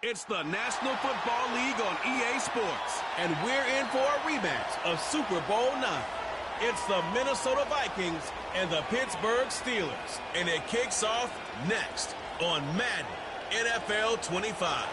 It's the National Football League on EA Sports, and we're in for a rematch of Super Bowl IX. It's the Minnesota Vikings and the Pittsburgh Steelers, and it kicks off next on Madden NFL 25.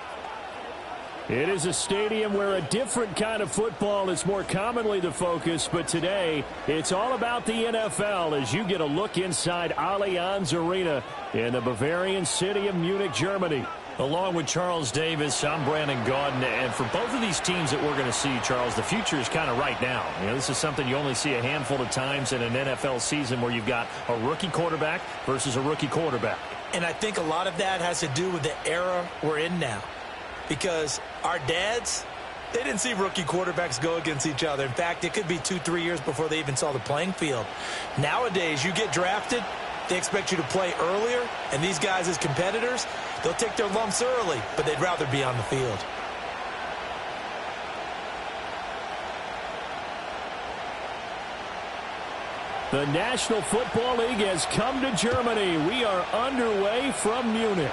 It is a stadium where a different kind of football is more commonly the focus, but today it's all about the NFL as you get a look inside Allianz Arena in the Bavarian city of Munich, Germany. Along with Charles Davis, I'm Brandon Gaudin, and for both of these teams that we're going to see, Charles, the future is kind of right now. You know, this is something you only see a handful of times in an NFL season where you've got a rookie quarterback versus a rookie quarterback. And I think a lot of that has to do with the era we're in now. Because our dads, they didn't see rookie quarterbacks go against each other. In fact, it could be 2-3 years before they even saw the playing field. Nowadays, you get drafted, they expect you to play earlier, and these guys as competitors, they'll take their lumps early, but they'd rather be on the field. The National Football League has come to Germany. We are underway from Munich.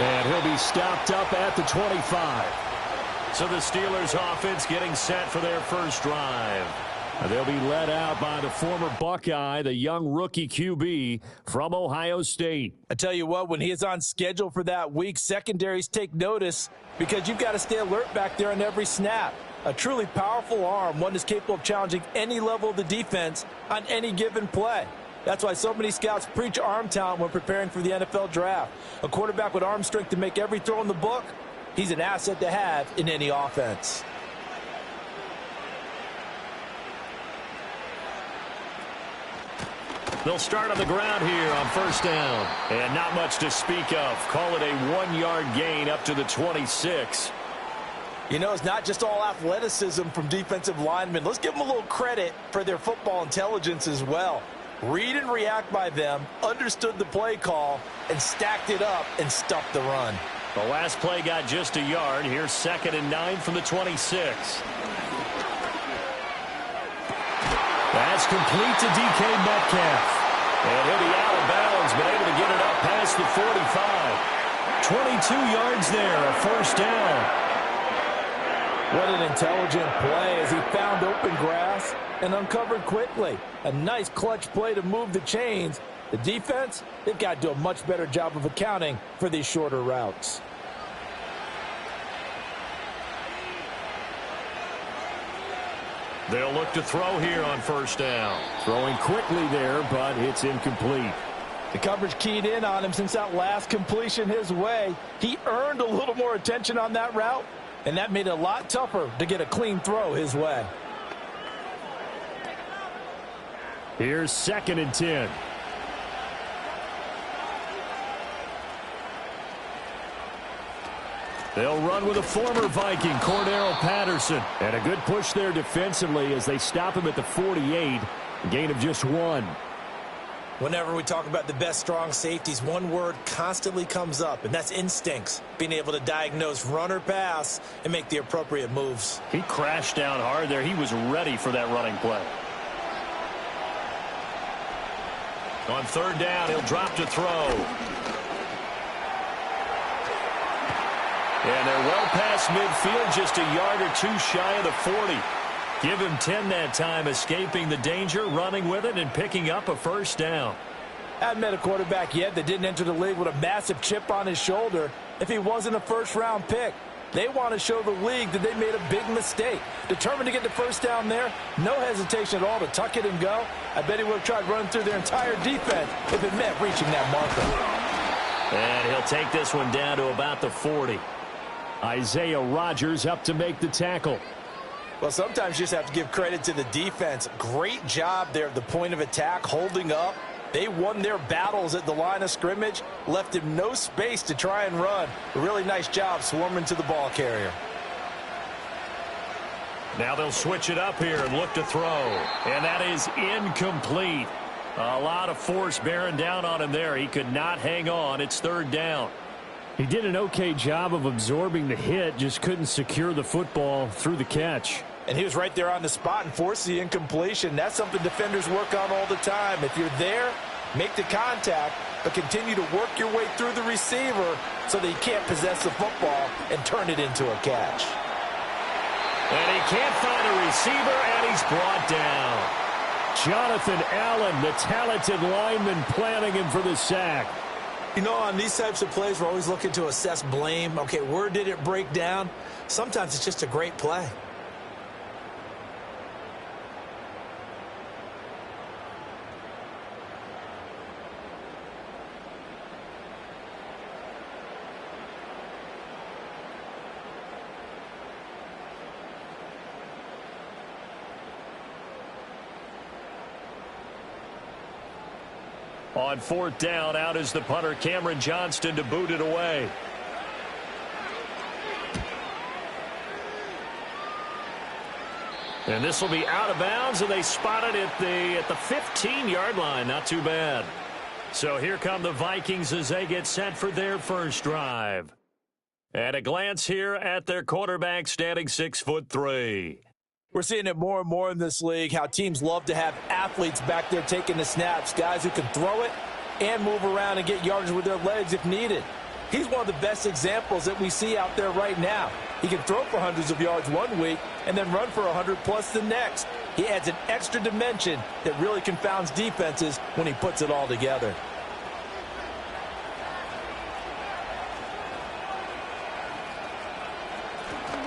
And he'll be stopped up at the 25. So the Steelers offense getting set for their first drive. They'll be led out by the former Buckeye, the young rookie QB from Ohio State. I tell you what, when he is on schedule for that week, secondaries take notice because you've got to stay alert back there on every snap. A truly powerful arm, one that's capable of challenging any level of the defense on any given play. That's why so many scouts preach arm talent when preparing for the NFL draft. A quarterback with arm strength to make every throw in the book, he's an asset to have in any offense. They'll start on the ground here on first down. And not much to speak of. Call it a 1-yard gain up to the 26. You know, it's not just all athleticism from defensive linemen. Let's give them a little credit for their football intelligence as well. Read and react by them, understood the play call, and stacked it up and stuffed the run. The last play got just a yard. Here's 2nd and 9 from the 26. That's complete to DK Metcalf. And he'll be out of bounds, but able to get it up past the 45. 22 yards there, a first down. What an intelligent play as he found open grass and uncovered quickly. A nice clutch play to move the chains. The defense, they've got to do a much better job of accounting for these shorter routes. They'll look to throw here on first down. Throwing quickly there, but it's incomplete. The coverage keyed in on him since that last completion his way. He earned a little more attention on that route, and that made it a lot tougher to get a clean throw his way. Here's 2nd and 10. They'll run with a former Viking, Cordero Patterson. And a good push there defensively as they stop him at the 48. A gain of just 1. Whenever we talk about the best strong safeties, one word constantly comes up, and that's instincts. Being able to diagnose run or pass and make the appropriate moves. He crashed down hard there. He was ready for that running play. On 3rd down, he'll drop to throw. And they're well past midfield, just a yard or two shy of the 40. Give him 10 that time, escaping the danger, running with it, and picking up a first down. I haven't met a quarterback yet that didn't enter the league with a massive chip on his shoulder if he wasn't a first-round pick. They want to show the league that they made a big mistake. Determined to get the first down there, no hesitation at all to tuck it and go. I bet he would have tried running through their entire defense if it meant reaching that marker. And he'll take this one down to about the 40. Isaiah Rodgers up to make the tackle. Well, sometimes you just have to give credit to the defense. Great job there at the point of attack, holding up. They won their battles at the line of scrimmage, left him no space to try and run. A really nice job swarming to the ball carrier. Now they'll switch it up here and look to throw. And that is incomplete. A lot of force bearing down on him there. He could not hang on. It's 3rd down. He did an okay job of absorbing the hit, just couldn't secure the football through the catch. And he was right there on the spot and forced the incompletion. That's something defenders work on all the time. If you're there, Make the contact, but continue to work your way through the receiver so that he can't possess the football and turn it into a catch. And he can't find a receiver, and he's brought down. Jonathan Allen, the talented lineman, planning him for the sack. You know, on these types of plays, we're always looking to assess blame. Okay, where did it break down? Sometimes it's just a great play. On fourth down, out is the punter, Cameron Johnston, to boot it away. And this will be out of bounds, and they spot it at the 15-yard line. Not too bad. So here come the Vikings as they get set for their first drive. At a glance here at their quarterback, standing 6'3". We're seeing it more and more in this league, how teams love to have athletes back there taking the snaps, guys who can throw it and move around and get yardage with their legs if needed. He's one of the best examples that we see out there right now. He can throw for hundreds of yards one week and then run for 100+ the next. He adds an extra dimension that really confounds defenses when he puts it all together.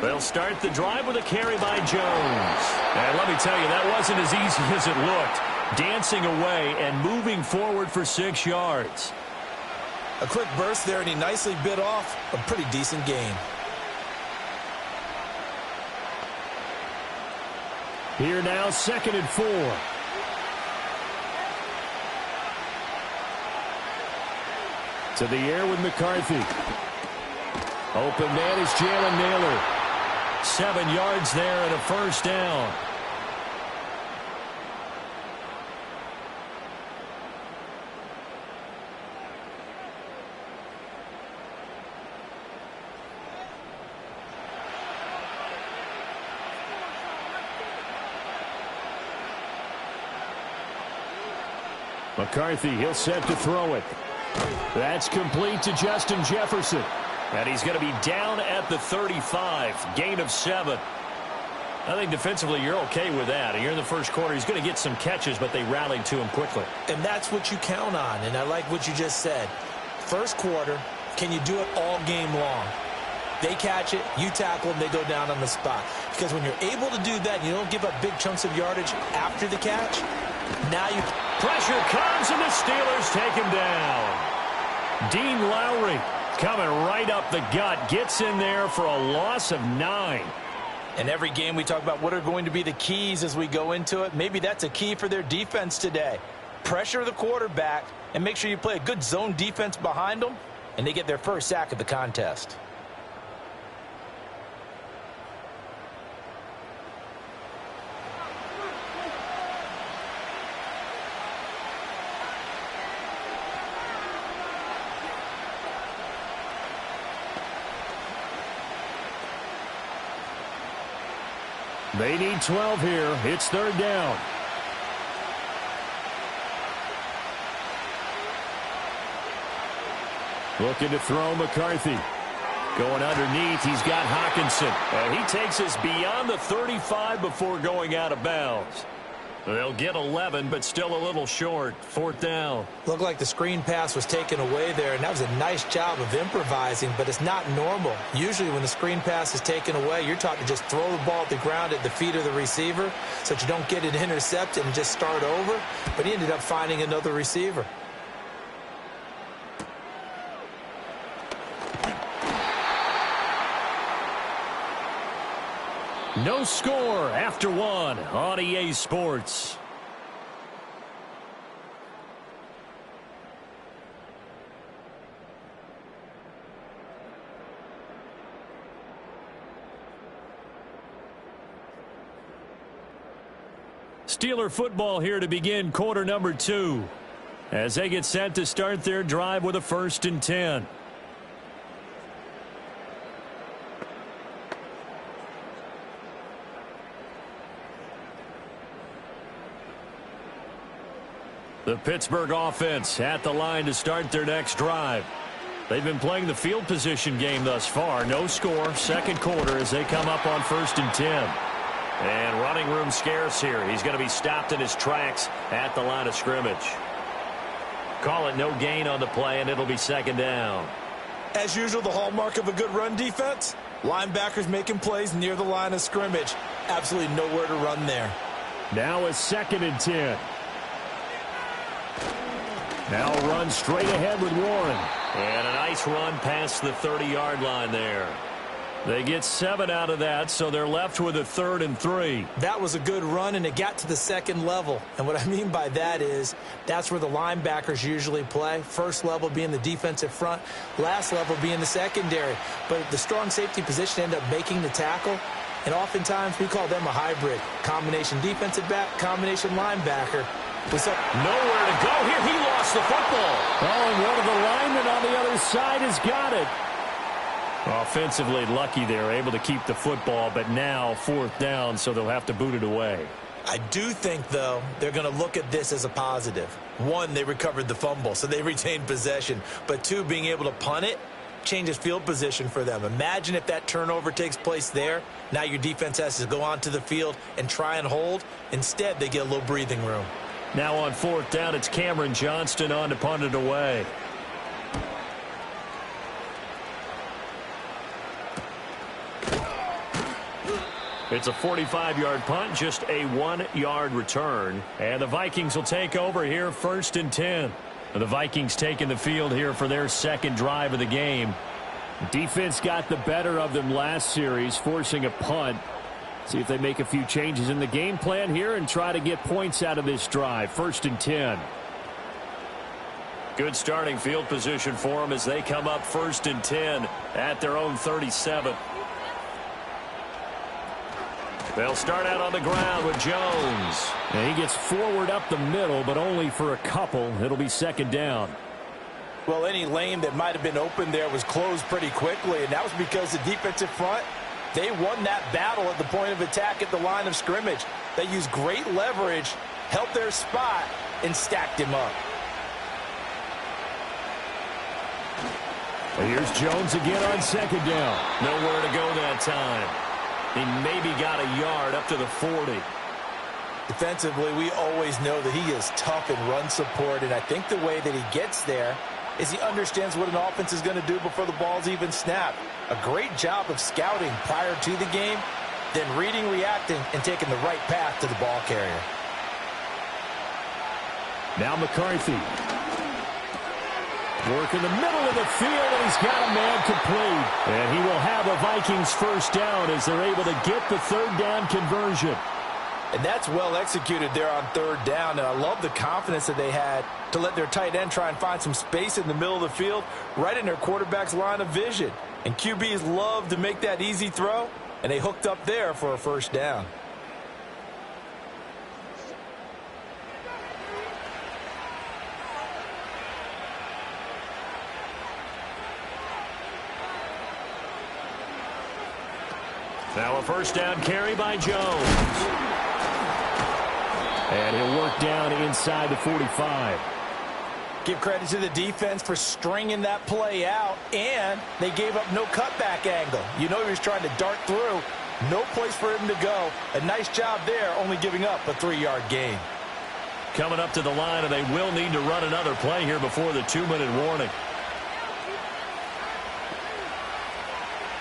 They'll start the drive with a carry by Jones. And let me tell you, that wasn't as easy as it looked. Dancing away and moving forward for 6 yards. A quick burst there, and he nicely bit off a pretty decent gain. Here now, 2nd and 4. To the air with McCarthy. Open man is Jalen Naylor. 7 yards there and a first down. McCarthy, he'll set to throw it. That's complete to Justin Jefferson. And he's going to be down at the 35. Gain of 7. I think defensively you're okay with that. You're in the first quarter. He's going to get some catches, but they rallied to him quickly. And that's what you count on, and I like what you just said. First quarter, can you do it all game long? They catch it, you tackle them, they go down on the spot. Because when you're able to do that, you don't give up big chunks of yardage after the catch. Now you... Pressure comes, and the Steelers take him down. Dean Lowry coming right up the gut, gets in there for a loss of 9. In every game we talk about what are going to be the keys as we go into it. Maybe that's a key for their defense today. Pressure the quarterback and make sure you play a good zone defense behind them, and they get their first sack of the contest. They need 12 here. It's 3rd down. Looking to throw McCarthy. Going underneath, he's got Hawkinson. And he takes us beyond the 35 before going out of bounds. They'll get 11, but still a little short. 4th down. Looked like the screen pass was taken away there, and that was a nice job of improvising, but it's not normal. Usually when the screen pass is taken away, you're taught to just throw the ball at the ground at the feet of the receiver so that you don't get it intercepted and just start over. But he ended up finding another receiver. No score after 1 on EA Sports. Steeler football here to begin quarter number 2 as they get set to start their drive with a 1st and 10. The Pittsburgh offense at the line to start their next drive. They've been playing the field position game thus far. No score, second quarter as they come up on 1st and 10. And running room scarce here. He's going to be stopped in his tracks at the line of scrimmage. Call it no gain on the play, and it'll be 2nd down. As usual, the hallmark of a good run defense, linebackers making plays near the line of scrimmage. Absolutely nowhere to run there. Now a 2nd and 10. Now run straight ahead with Warren. And a nice run past the 30-yard line there. They get 7 out of that, so they're left with a 3rd and 3. That was a good run, and it got to the second level. And what I mean by that is that's where the linebackers usually play. First level being the defensive front, last level being the secondary. But the strong safety position ended up making the tackle, and oftentimes we call them a hybrid. Combination defensive back, combination linebacker. Nowhere to go here. He lost the football. Oh, and one of the linemen on the other side has got it. Offensively lucky they're able to keep the football, but now 4th down, so they'll have to boot it away. I do think, though, they're going to look at this as a positive. 1, they recovered the fumble, so they retained possession. But 2, being able to punt it changes field position for them. Imagine if that turnover takes place there. Now your defense has to go onto the field and try and hold. Instead, they get a little breathing room. Now on 4th down, it's Cameron Johnston on to punt it away. It's a 45-yard punt, just a 1-yard return. And the Vikings will take over here 1st and 10. The Vikings taking the field here for their 2nd drive of the game. Defense got the better of them last series, forcing a punt. See if they make a few changes in the game plan here and try to get points out of this drive. 1st and 10. Good starting field position for them as they come up 1st and 10 at their own 37. They'll start out on the ground with Jones. And he gets forward up the middle, but only for a couple. It'll be 2nd down. Well, any lane that might have been open there was closed pretty quickly, and that was because the defensive front, they won that battle at the point of attack at the line of scrimmage. They used great leverage, held their spot, and stacked him up. And here's Jones again on 2nd down. Nowhere to go that time. He maybe got a yard up to the 40. Defensively, we always know that he is tough in run support, and I think the way that he gets there is he understands what an offense is going to do before the ball's even snapped. A great job of scouting prior to the game, then reading, reacting, and taking the right path to the ball carrier. Now McCarthy. Work in the middle of the field, and he's got a man complete. And he will have a Vikings 1st down as they're able to get the 3rd down conversion. And that's well executed there on 3rd down, and I love the confidence that they had to let their tight end try and find some space in the middle of the field, right in their quarterback's line of vision. And QBs love to make that easy throw, and they hooked up there for a 1st down. Now a 1st down carry by Jones. And he'll work down inside the 45. Give credit to the defense for stringing that play out, and they gave up no cutback angle. You know he was trying to dart through. No place for him to go. A nice job there, only giving up a 3-yard gain. Coming up to the line, and they will need to run another play here before the 2-minute warning.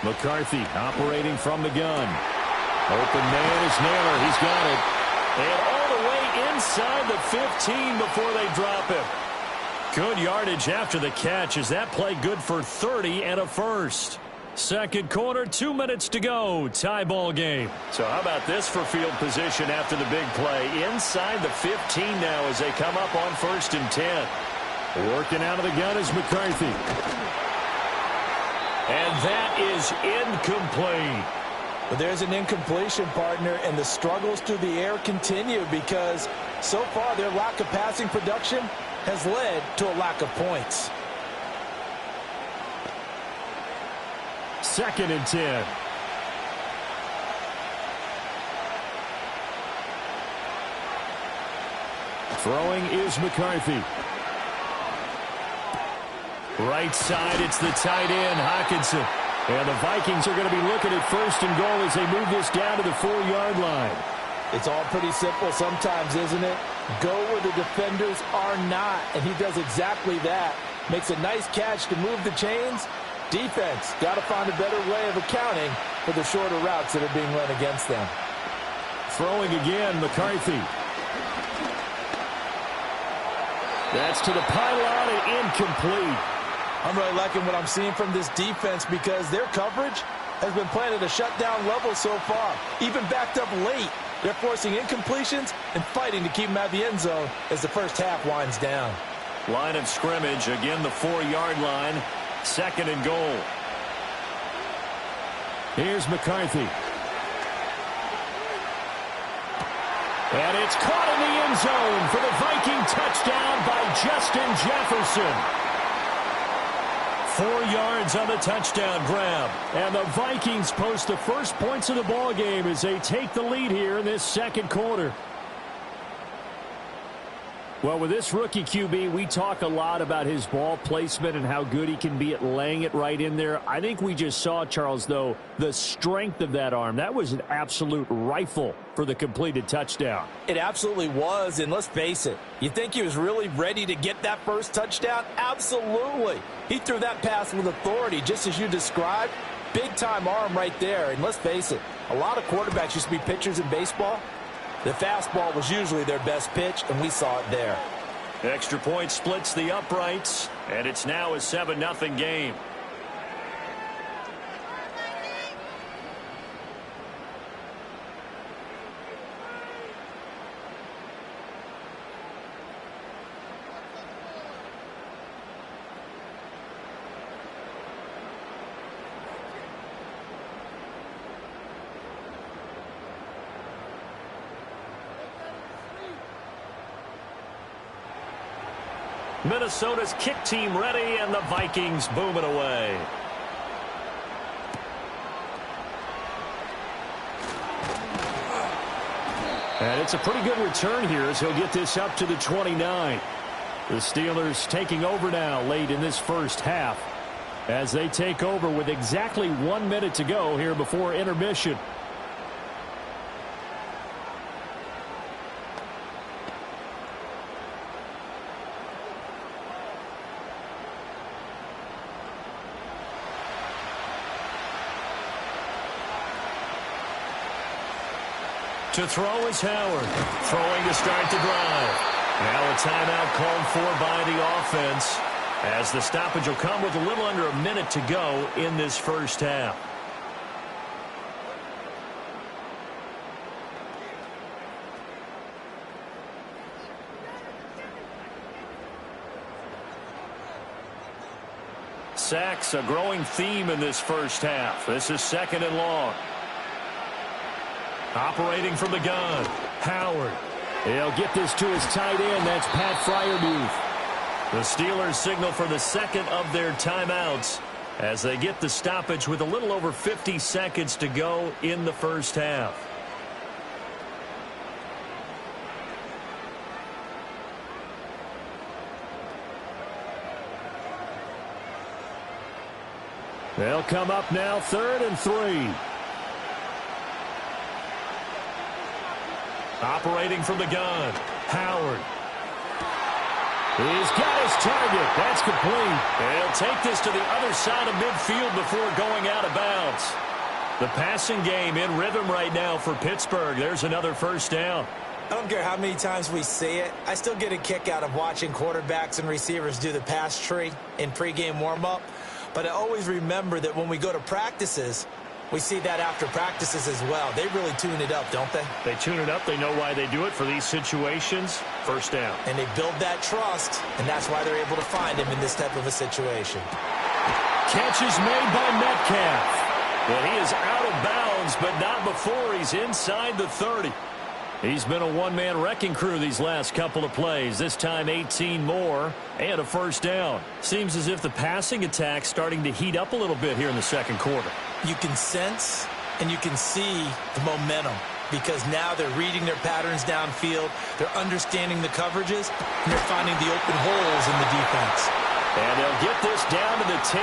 McCarthy operating from the gun. Open man is Naylor. He's got it. And all the way inside the 15 before they drop him. Good yardage after the catch. Is that play good for 30 and a 1st? 2nd quarter, 2 minutes to go. Tie ball game. So how about this for field position after the big play? Inside the 15 now as they come up on 1st and 10. Working out of the gun is McCarthy. And that is incomplete. But there's an incompletion, partner, and the struggles through the air continue because so far their lack of passing production has led to a lack of points. 2nd and 10. Throwing is McCarthy. Right side, it's the tight end, Hockenson. And the Vikings are going to be looking at first and goal as they move this down to the 4-yard line. It's all pretty simple sometimes, isn't it? Go where the defenders are not, and he does exactly that. Makes a nice catch to move the chains. Defense, got to find a better way of accounting for the shorter routes that are being run against them. Throwing again, McCarthy. That's to the pylon and incomplete. I'm really liking what I'm seeing from this defense because their coverage has been playing at a shutdown level so far. Even backed up late, they're forcing incompletions and fighting to keep them at the end zone as the first half winds down. Line of scrimmage, again the 4-yard line. 2nd and goal. Here's McCarthy. And it's caught in the end zone for the Viking touchdown by Justin Jefferson. 4 yards on the touchdown grab. And the Vikings post the first points of the ball game as they take the lead here in this second quarter. Well, with this rookie QB, we talk a lot about his ball placement and how good he can be at laying it right in there. I think we just saw, Charles, though, the strength of that arm. That was an absolute rifle for the completed touchdown. It absolutely was, and let's face it, you think he was really ready to get that first touchdown? Absolutely. He threw that pass with authority, just as you described. Big-time arm right there, and let's face it, a lot of quarterbacks used to be pitchers in baseball. The fastball was usually their best pitch, and we saw it there. Extra point splits the uprights, and it's now a 7-0 game. Minnesota's kick team ready, and the Vikings boom it away. And it's a pretty good return here as he'll get this up to the 29. The Steelers taking over now late in this first half as they take over with exactly 1 minute to go here before intermission. To throw is Howard. Throwing to start the drive. Now a timeout called for by the offense as the stoppage will come with a little under a minute to go in this first half. Sacks, a growing theme in this first half. This is 2nd and long. Operating from the gun, Howard. He'll get this to his tight end. That's Pat Freiermuth. The Steelers signal for the second of their timeouts as they get the stoppage with a little over 50 seconds to go in the first half. They'll come up now 3rd and 3. Operating from the gun, Howard. He's got his target. That's complete. He'll take this to the other side of midfield before going out of bounds. The passing game in rhythm right now for Pittsburgh. There's another first down. I don't care how many times we see it. I still get a kick out of watching quarterbacks and receivers do the pass tree in pregame warm-up. But I always remember that when we go to practices, we see that after practices as well. They really tune it up, don't they? They tune it up. They know why they do it for these situations. First down. And they build that trust, and that's why they're able to find him in this type of a situation. Catch is made by Metcalf. Well, he is out of bounds, but not before he's inside the 30. He's been a one-man wrecking crew these last couple of plays. This time 18 more and a first down. Seems as if the passing attack's starting to heat up a little bit here in the second quarter. You can sense and you can see the momentum. because now they're reading their patterns downfield, they're understanding the coverages, and they're finding the open holes in the defense. And they'll get this down to the 10.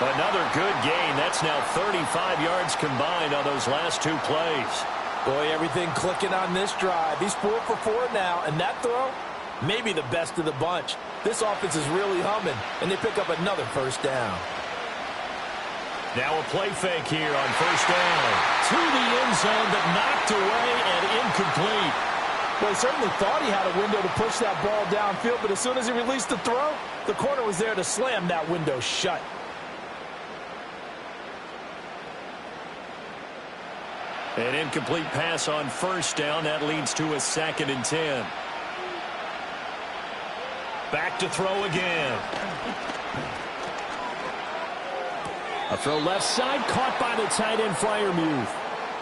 Another good gain. That's now 35 yards combined on those last two plays. Boy, everything clicking on this drive. He's 4 for 4 now, and that throw, maybe the best of the bunch. This offense is really humming, and they pick up another first down. Now a play fake here on first down. To the end zone, but knocked away and incomplete. Well, he certainly thought he had a window to push that ball downfield, but as soon as he released the throw, the corner was there to slam that window shut. An incomplete pass on first down. That leads to a 2nd and 10. Back to throw again. A throw left side, caught by the tight end Freiermuth.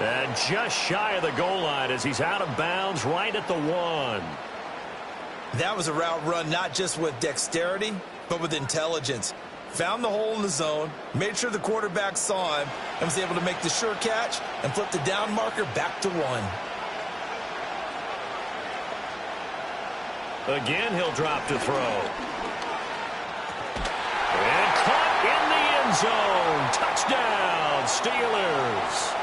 And just shy of the goal line as he's out of bounds right at the 1. That was a route run not just with dexterity, but with intelligence. Found the hole in the zone, made sure the quarterback saw him, and was able to make the sure catch and flip the down marker back to 1. Again, he'll drop to throw. And caught in the end zone. Touchdown, Steelers.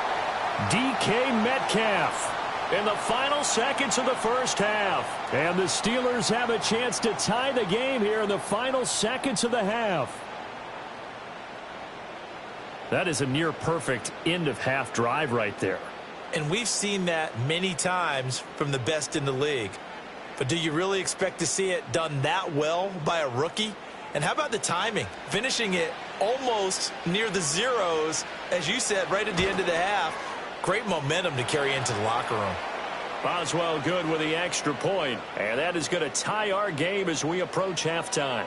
DK Metcalf in the final seconds of the first half. And the Steelers have a chance to tie the game here in the final seconds of the half. That is a near-perfect end-of-half drive right there. And we've seen that many times from the best in the league. But do you really expect to see it done that well by a rookie? And how about the timing? Finishing it almost near the zeros, as you said, right at the end of the half. Great momentum to carry into the locker room. Boswell good with the extra point. And that is going to tie our game as we approach halftime.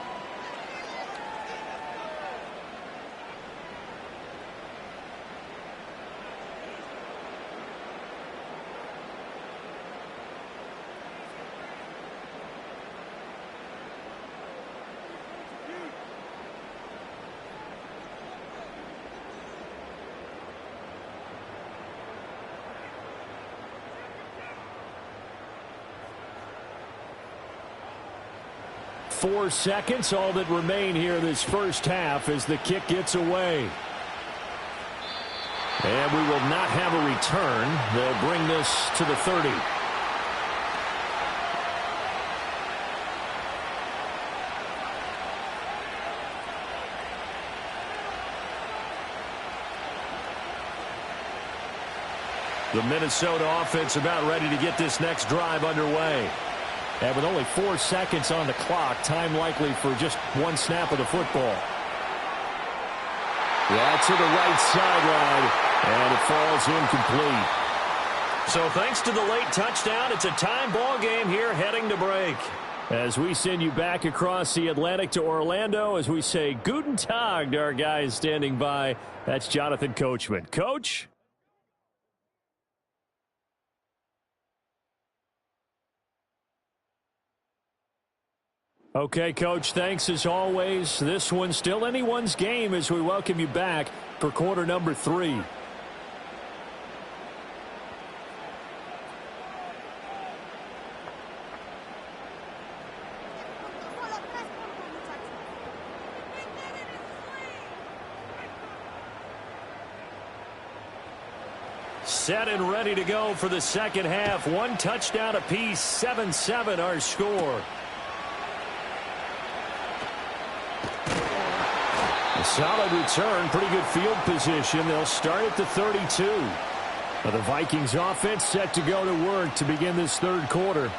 Four seconds, all that remain here this first half as the kick gets away. And we will not have a return. They'll bring this to the 30. The Minnesota offense about ready to get this next drive underway. And with only 4 seconds on the clock, time likely for just one snap of the football. Yeah, to the right sideline, and it falls incomplete. So thanks to the late touchdown, it's a time ball game here heading to break. As we send you back across the Atlantic to Orlando, as we say Guten Tag to our guys standing by, that's Jonathan Coachman. Coach? Okay, Coach, thanks as always. This one's still anyone's game as we welcome you back for quarter number 3. Set and ready to go for the second half. One touchdown apiece, 7-7 our score. A solid return, pretty good field position. They'll start at the 32. Now the Vikings offense set to go to work to begin this third quarter.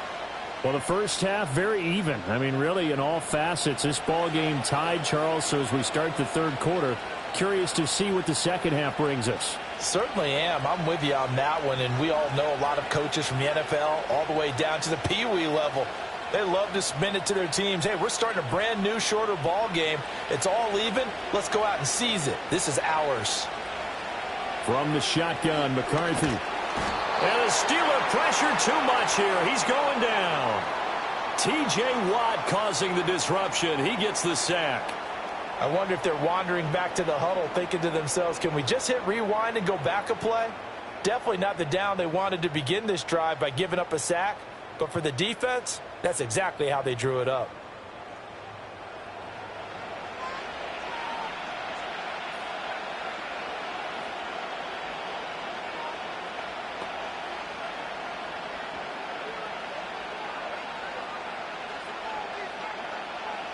Well, the first half, very even. I mean, really, in all facets, this ball game tied, Charles. So as we start the third quarter, curious to see what the second half brings us. Certainly am. I'm with you on that one. And we all know a lot of coaches from the NFL all the way down to the Pee Wee level. They love to spin it to their teams. Hey, we're starting a brand new, shorter ball game. It's all even. Let's go out and seize it. This is ours. From the shotgun, McCarthy. And the Steeler pressure too much here. He's going down. T.J. Watt causing the disruption. He gets the sack. I wonder if they're wandering back to the huddle thinking to themselves, can we just hit rewind and go back a play? Definitely not the down they wanted to begin this drive by giving up a sack. But for the defense, that's exactly how they drew it up.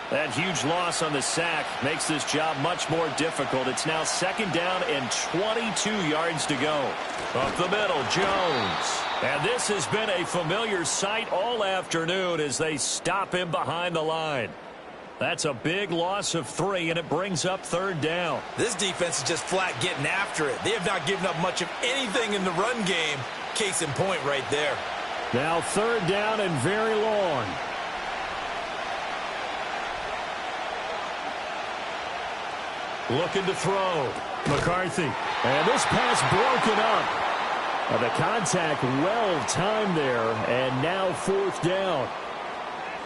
That huge loss on the sack makes this job much more difficult. It's now 2nd down and 22 yards to go. Up the middle, Jones. And this has been a familiar sight all afternoon as they stop him behind the line. That's a big loss of 3, and it brings up 3rd down. This defense is just flat getting after it. They have not given up much of anything in the run game. Case in point right there. Now 3rd down and very long. Looking to throw. McCarthy. And this pass broken up. The contact well timed there. And now 4th down.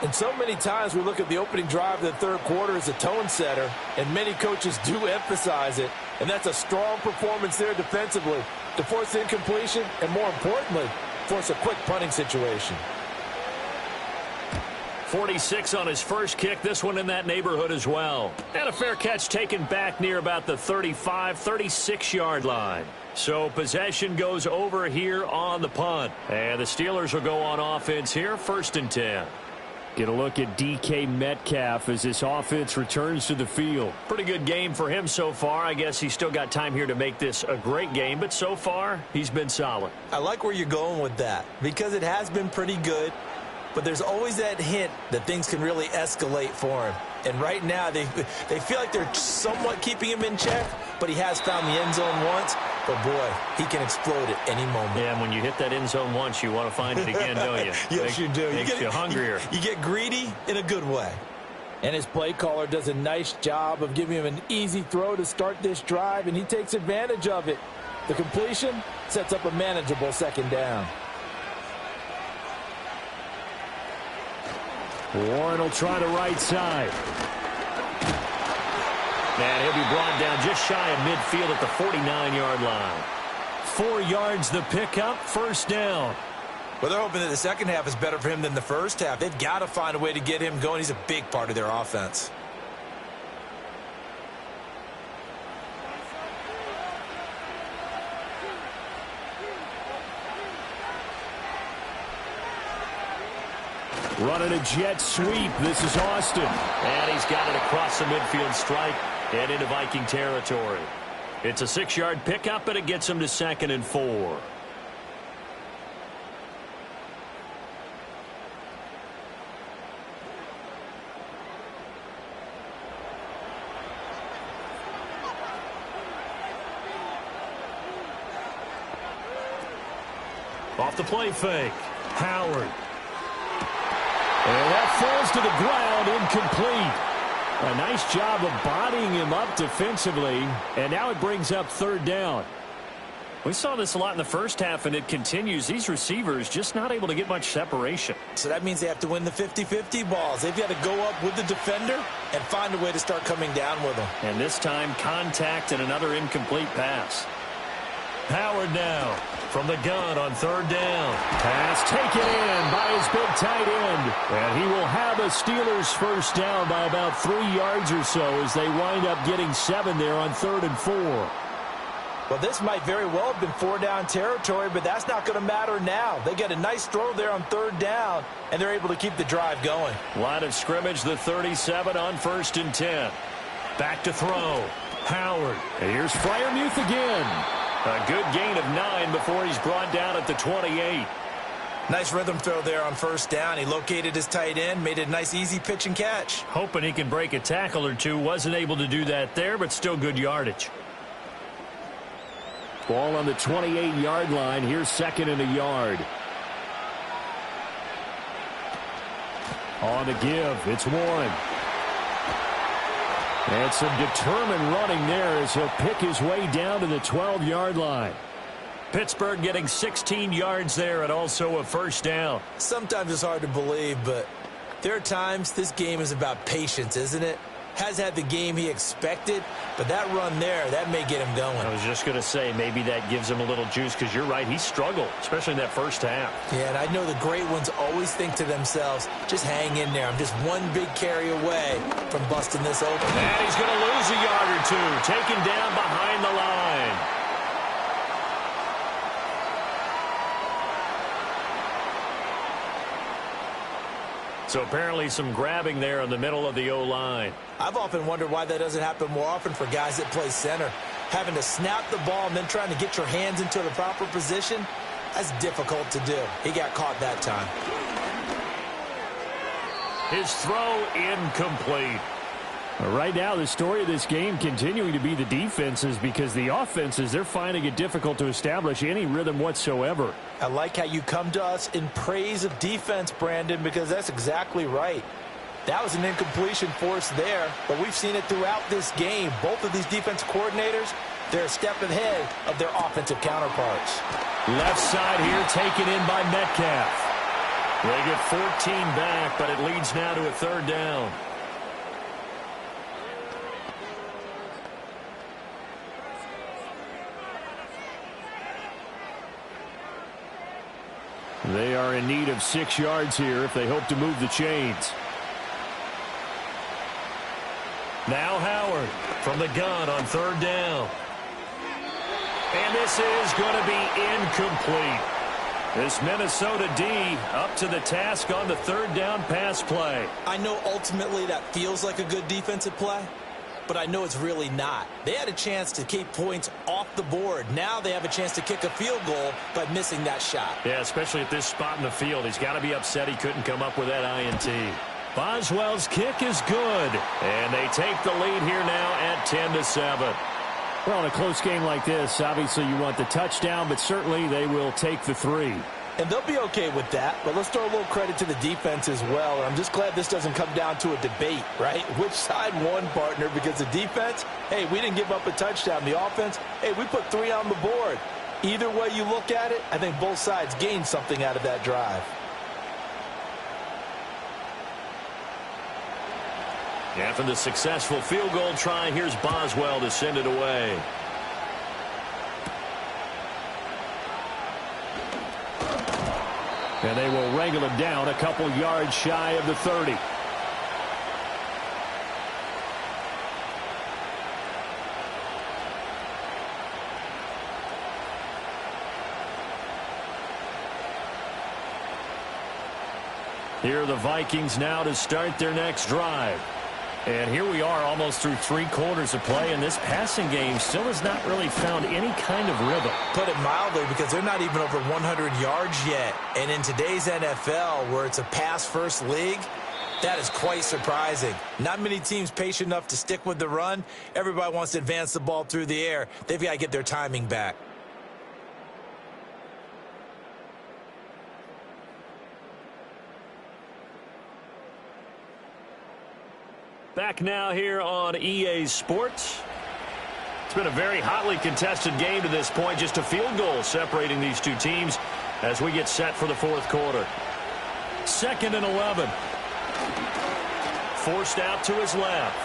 And so many times we look at the opening drive of the third quarter as a tone setter. And many coaches do emphasize it. And that's a strong performance there defensively to force incompletion and, more importantly, force a quick punting situation. 46 on his first kick. This one in that neighborhood as well. And a fair catch taken back near about the 35, 36-yard line. So possession goes over here on the punt. And the Steelers will go on offense here, 1st and 10. Get a look at DK Metcalf as this offense returns to the field. Pretty good game for him so far. I guess he's still got time here to make this a great game, but so far he's been solid. I like where you're going with that because it has been pretty good. But there's always that hint that things can really escalate for him. And right now, they feel like they're somewhat keeping him in check, but he has found the end zone once. But, boy, he can explode at any moment. Yeah, and when you hit that end zone once, you want to find it again, don't you? Yes, you do. Makes you hungrier. You get greedy in a good way. And his play caller does a nice job of giving him an easy throw to start this drive, and he takes advantage of it. The completion sets up a manageable 2nd down. Warren will try the right side. And he'll be brought down just shy of midfield at the 49-yard line. 4 yards the pickup, 1st down. Well, they're hoping that the second half is better for him than the first half. They've got to find a way to get him going. He's a big part of their offense. Running a jet sweep. This is Austin. And he's got it across the midfield stripe and into Viking territory. It's a 6-yard pickup, and it gets him to 2nd and 4. Off the play fake. Howard. And that falls to the ground, incomplete. A nice job of bodying him up defensively, and now it brings up 3rd down. We saw this a lot in the first half, and it continues. These receivers just not able to get much separation. So that means they have to win the 50-50 balls. They've got to go up with the defender and find a way to start coming down with them. And this time, contact and another incomplete pass. Howard now from the gun on 3rd down. Pass taken in by his big tight end. And he will have a Steelers 1st down by about 3 yards or so as they wind up getting 7 there on 3rd and 4. Well, this might very well have been 4-down territory, but that's not going to matter now. They get a nice throw there on 3rd down, and they're able to keep the drive going. Line of scrimmage, the 37 on 1st and 10. Back to throw. Howard. And here's Freiermuth again. A good gain of 9 before he's brought down at the 28. Nice rhythm throw there on 1st down. He located his tight end, made it a nice easy pitch and catch. Hoping he can break a tackle or two. Wasn't able to do that there, but still good yardage. Ball on the 28-yard line. Here's 2nd and a yard. On the give, it's Warren. And some determined running there as he'll pick his way down to the 12-yard line. Pittsburgh getting 16 yards there and also a 1st down. Sometimes it's hard to believe, but there are times this game is about patience, isn't it? has had the game he expected, but that run there, that may get him going. I was just going to say, maybe that gives him a little juice, because you're right, he struggled, especially in that first half. Yeah, and I know the great ones always think to themselves, just hang in there. I'm just one big carry away from busting this open. And he's going to lose a yard or two, taken down behind the line. So apparently some grabbing there in the middle of the O-line. I've often wondered why that doesn't happen more often for guys that play center. Having to snap the ball and then trying to get your hands into the proper position, that's difficult to do. He got caught that time. His throw incomplete. Right now, the story of this game continuing to be the defenses, because the offenses, they're finding it difficult to establish any rhythm whatsoever. I like how you come to us in praise of defense, Brandon, because that's exactly right. That was an incompletion force there, but we've seen it throughout this game. Both of these defense coordinators, they're a step ahead of their offensive counterparts. Left side here taken in by Metcalf. They get 14 back, but it leads now to a third down. They are in need of 6 yards here if they hope to move the chains. Now Howard from the gun on third down. And this is going to be incomplete. This Minnesota D up to the task on the third down pass play. I know ultimately that feels like a good defensive play, but I know it's really not. They had a chance to keep points off the board. Now they have a chance to kick a field goal by missing that shot. Yeah, especially at this spot in the field. He's got to be upset he couldn't come up with that INT. Boswell's kick is good, and they take the lead here now at 10-7. Well, in a close game like this, obviously you want the touchdown, but certainly they will take the 3. And they'll be okay with that, but let's throw a little credit to the defense as well. And I'm just glad this doesn't come down to a debate, right? Which side won, partner? Because the defense, hey, we didn't give up a touchdown. The offense, hey, we put 3 on the board. Either way you look at it, I think both sides gained something out of that drive. After the successful field goal try, here's Boswell to send it away. And they will wrangle him down a couple yards shy of the 30. Here are the Vikings now to start their next drive. And here we are almost through 3 quarters of play, and this passing game still has not really found any kind of rhythm. Put it mildly, because they're not even over 100 yards yet. And in today's NFL, where it's a pass-first league, that is quite surprising. Not many teams patient enough to stick with the run. Everybody wants to advance the ball through the air. They've got to get their timing back. Back now here on EA Sports. It's been a very hotly contested game to this point. Just a field goal separating these two teams as we get set for the fourth quarter. 2nd and 11. Forced out to his left.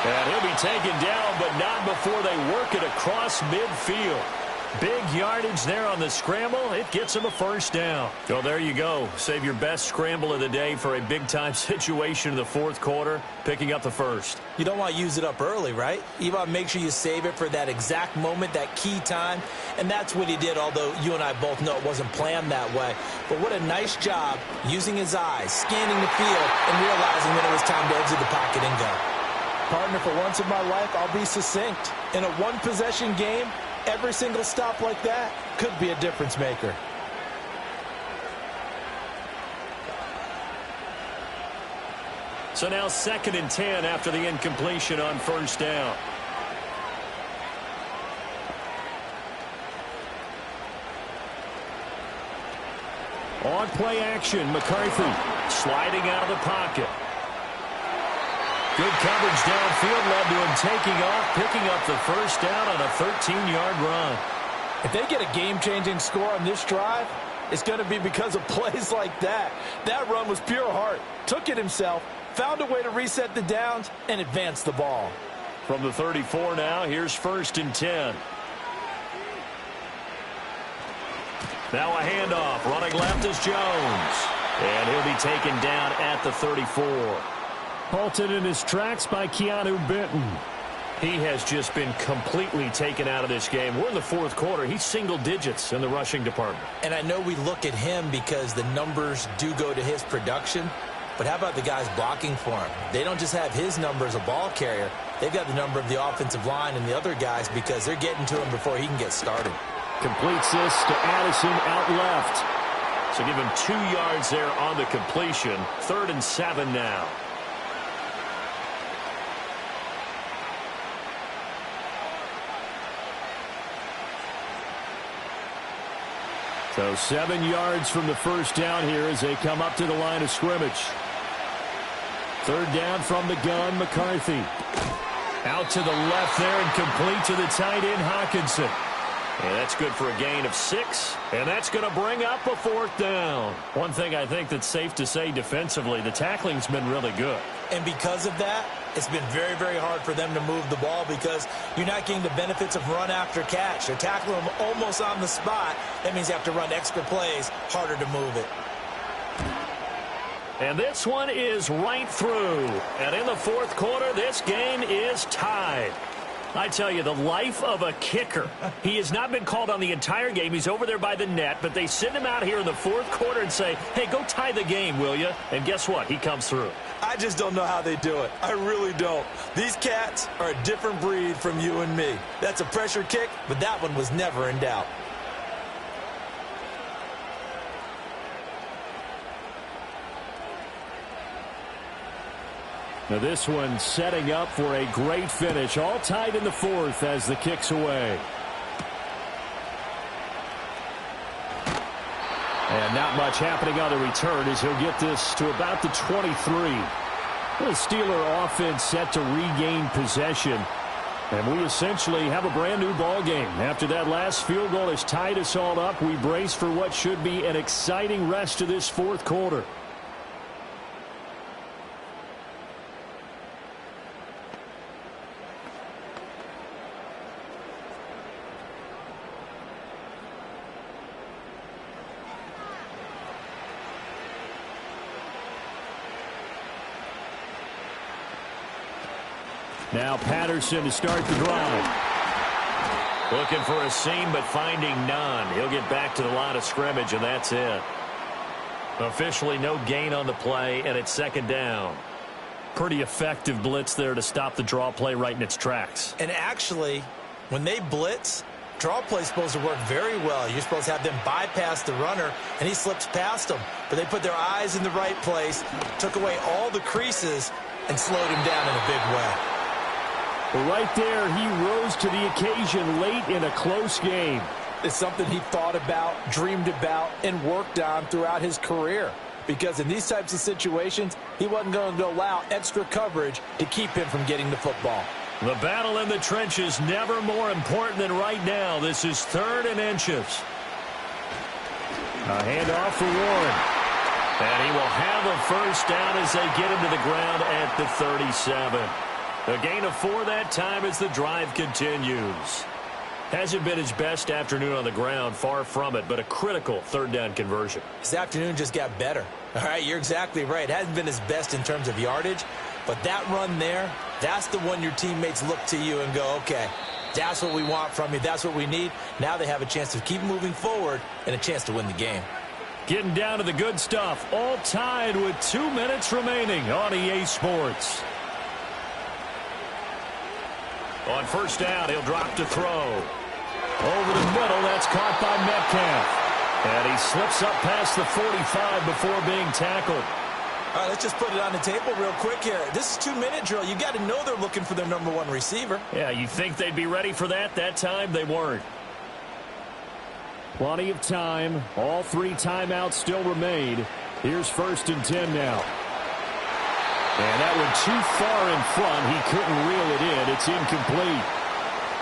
And he'll be taken down, but not before they work it across midfield. Big yardage there on the scramble. It gets him a first down. So there you go. Save your best scramble of the day for a big-time situation in the fourth quarter, picking up the first. You don't want to use it up early, right? You want to make sure you save it for that exact moment, that key time. And that's what he did, although you and I both know it wasn't planned that way. But what a nice job using his eyes, scanning the field, and realizing when it was time to exit the pocket and go. Partner, for once in my life, I'll be succinct. In a one-possession game, every single stop like that could be a difference maker. So now 2nd and 10 after the incompletion on first down. On play action, McCarthy Sliding out of the pocket. Good coverage downfield led to him taking off, picking up the first down on a 13-yard run. If they get a game-changing score on this drive, It's going to be because of plays like that. That run was pure heart. Took it himself, found a way to reset the downs, and advance the ball. From the 34 now, here's 1st and 10. Now a handoff. Running left is Jones. And he'll be taken down at the 34. Halted in his tracks by Keanu Benton. He has just been completely taken out of this game. We're in the 4th quarter. He's single digits in the rushing department. And I know we look at him because the numbers do go to his production. But how about the guys blocking for him? They don't just have his number as a ball carrier. They've got the number of the offensive line and the other guys because they're getting to him before he can get started. Completes this to Addison out left. So give him 2 yards there on the completion. 3rd and 7 now. So 7 yards from the first down here as they come up to the line of scrimmage. 3rd down from the gun, McCarthy. Out to the left there and complete to the tight end, Hawkinson. And that's good for a gain of 6, and that's going to bring up a 4th down. One thing I think that's safe to say defensively, the tackling's been really good. And because of that, it's been very, very hard for them to move the ball because you're not getting the benefits of run after catch. They're tackling them almost on the spot. That means you have to run extra plays, harder to move it. And this one is right through. And in the 4th quarter, this game is tied. I tell you, the life of a kicker. He has not been called on the entire game. He's over there by the net, but they send him out here in the 4th quarter and say, hey, go tie the game, will you? And guess what? He comes through. I just don't know how they do it. I really don't. These cats are a different breed from you and me. That's a pressure kick, but that one was never in doubt. Now this one setting up for a great finish. All tied in the 4th as the kick's away. And not much happening on the return as he'll get this to about the 23. The Steeler offense set to regain possession. And we essentially have a brand new ball game. After that last field goal has tied us all up, we brace for what should be an exciting rest of this 4th quarter. Now Patterson to start the drive. Looking for a seam, but finding none. He'll get back to the line of scrimmage, and that's it. Officially no gain on the play, and it's 2nd down. Pretty effective blitz there to stop the draw play right in its tracks. And actually, when they blitz, draw play is supposed to work very well. You're supposed to have them bypass the runner, and he slips past them. But they put their eyes in the right place, took away all the creases, and slowed him down in a big way. Right there, he rose to the occasion late in a close game. It's something he thought about, dreamed about, and worked on throughout his career. Because in these types of situations, he wasn't going to allow extra coverage to keep him from getting the football. The battle in the trenches never more important than right now. This is 3rd and inches. A handoff for Warren. And he will have a 1st down as they get him to the ground at the 37. A gain of 4 that time as the drive continues. Hasn't been his best afternoon on the ground, far from it, but a critical 3rd down conversion. His afternoon just got better. All right, you're exactly right. Hasn't been his best in terms of yardage, but that run there, that's the one your teammates look to you and go, okay, that's what we want from you. That's what we need. Now they have a chance to keep moving forward and a chance to win the game. Getting down to the good stuff, all tied with 2 minutes remaining on EA Sports. On 1st down, he'll drop to throw. Over the middle, that's caught by Metcalf. And he slips up past the 45 before being tackled. All right, let's just put it on the table real quick here. This is 2-minute drill. You got to know they're looking for their number 1 receiver. Yeah, you think they'd be ready for that? That time, they weren't. Plenty of time. All 3 timeouts still remain. Here's 1st and 10 now. And that one too far in front. He couldn't reel it in. It's incomplete.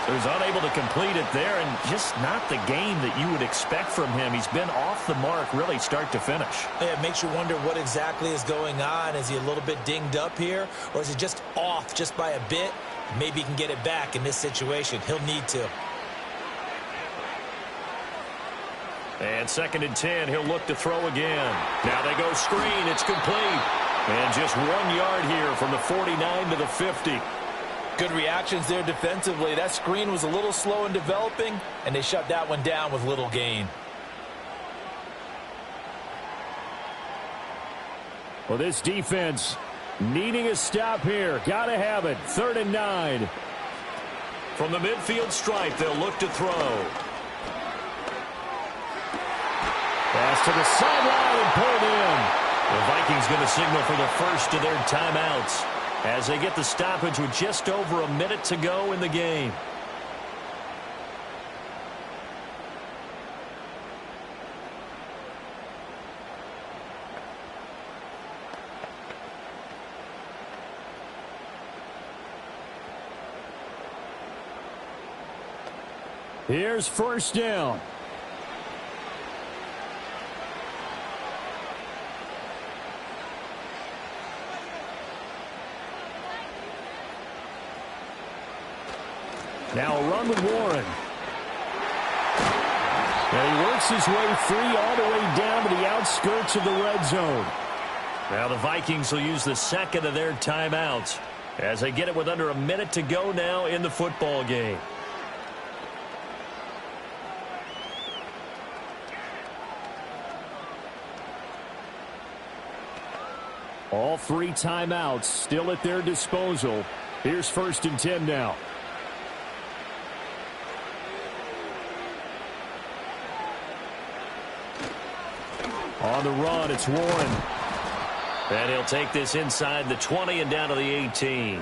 So he's unable to complete it there, and just not the game that you would expect from him. He's been off the mark really start to finish. Yeah, it makes you wonder what exactly is going on. Is he a little bit dinged up here, or is he just off just by a bit? Maybe he can get it back in this situation. He'll need to. And 2nd and 10, he'll look to throw again. Now they go screen. It's complete. And just 1 yard here from the 49 to the 50. Good reactions there defensively. That screen was a little slow in developing, and they shut that one down with little gain. Well, this defense needing a stop here. Got to have it. 3rd and 9. From the midfield stripe, they'll look to throw. Pass to the sideline and pulled in. The Vikings going to signal for the first of their timeouts as they get the stoppage with just over a minute to go in the game. Here's 1st down. Now a run with Warren. And he works his way free all the way down to the outskirts of the red zone. Now the Vikings will use the 2nd of their timeouts as they get it with under a minute to go now in the football game. All 3 timeouts still at their disposal. Here's 1st and 10 now. On the run, it's Warren. And he'll take this inside the 20 and down to the 18.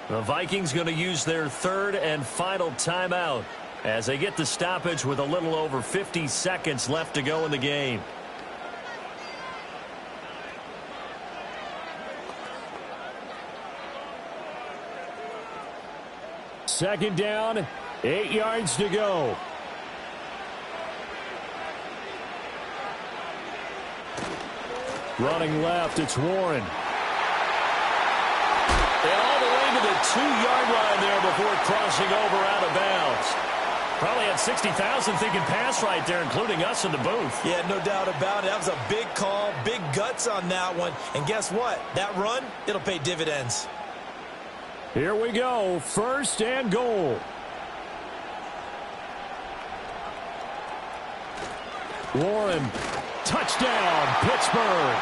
The Vikings going to use their 3rd and final timeout as they get the stoppage with a little over 50 seconds left to go in the game. Second down, 8 yards to go. Running left, it's Warren. And all the way to the 2-yard line there before crossing over out of bounds. Probably had 60,000 thinking pass right there, including us in the booth. Yeah, no doubt about it. That was a big call, big guts on that one. And guess what? That run, it'll pay dividends. Here we go, 1st and goal. Warren, touchdown, Pittsburgh.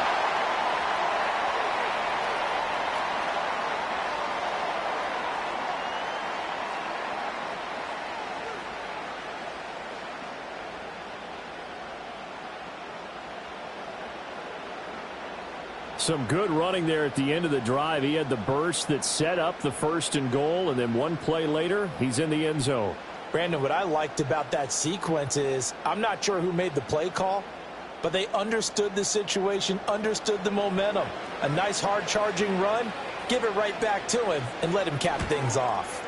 Some good running there at the end of the drive. He had the burst that set up the 1st and goal, and then one play later, he's in the end zone. Brandon, what I liked about that sequence is I'm not sure who made the play call, but they understood the situation, understood the momentum. A nice hard-charging run, give it right back to him, and let him cap things off.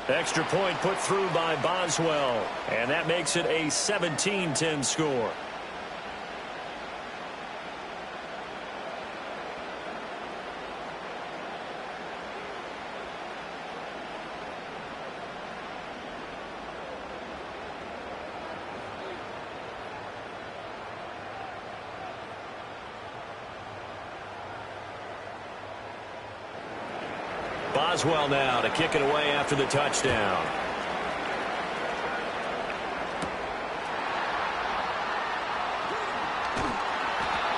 Extra point put through by Boswell, and that makes it a 17-10 score. Boswell now to kick it away after the touchdown.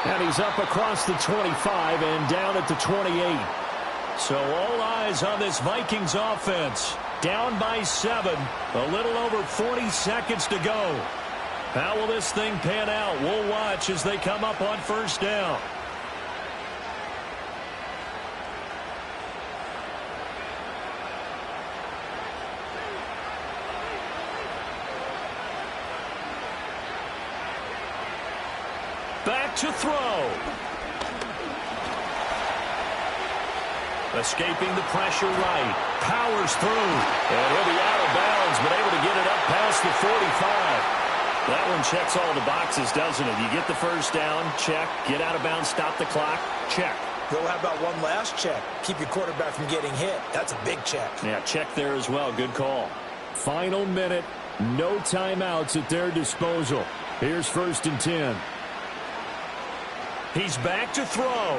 And he's up across the 25 and down at the 28. So all eyes on this Vikings offense. Down by 7. A little over 40 seconds to go. How will this thing pan out? We'll watch as they come up on 1st down. Back to throw. Escaping the pressure right. Powers through. And he'll be out of bounds, but able to get it up past the 45. That one checks all the boxes, doesn't it? You get the first down, check. Get out of bounds, stop the clock, check. Bill, how about one last check? Keep your quarterback from getting hit. That's a big check. Yeah, check there as well. Good call. Final minute. No timeouts at their disposal. Here's 1st and 10. He's back to throw.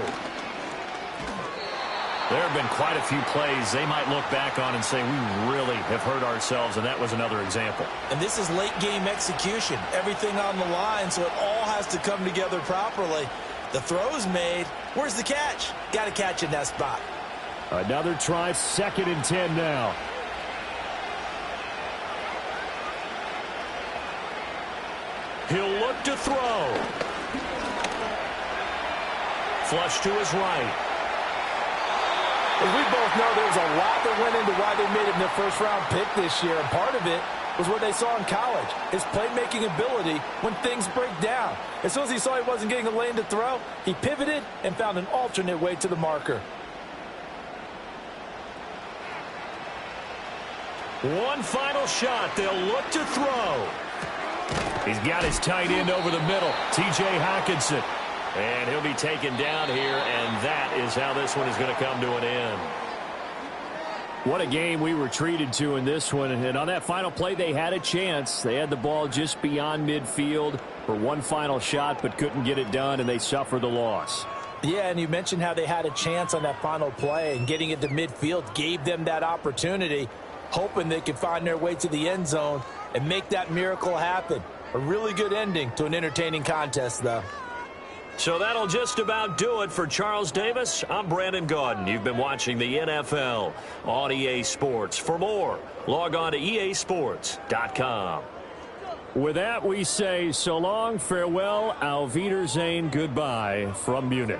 There have been quite a few plays they might look back on and say, we really have hurt ourselves, and that was another example. And this is late-game execution. Everything on the line, so it all has to come together properly. The throw's made. Where's the catch? Got to catch in that spot. Another try, 2nd and 10 now. He'll look to throw. Flush to his right. As we both know, there's a lot that went into why they made it in their first-round pick this year, and part of it was what they saw in college, his playmaking ability when things break down. As soon as he saw he wasn't getting a lane to throw, he pivoted and found an alternate way to the marker. One final shot. They'll look to throw. He's got his tight end over the middle, T.J. Hockenson. And he'll be taken down here, and that is how this one is going to come to an end. What a game we were treated to in this one. And on that final play, they had a chance. They had the ball just beyond midfield for one final shot, but couldn't get it done, and they suffered the loss. Yeah, and you mentioned how they had a chance on that final play, and getting it to midfield gave them that opportunity, hoping they could find their way to the end zone and make that miracle happen. A really good ending to an entertaining contest, though. So that'll just about do it for Charles Davis. I'm Brandon Gaudin. You've been watching the NFL on EA Sports. For more, log on to easports.com. With that, we say so long, farewell, auf Wiedersehen, goodbye from Munich.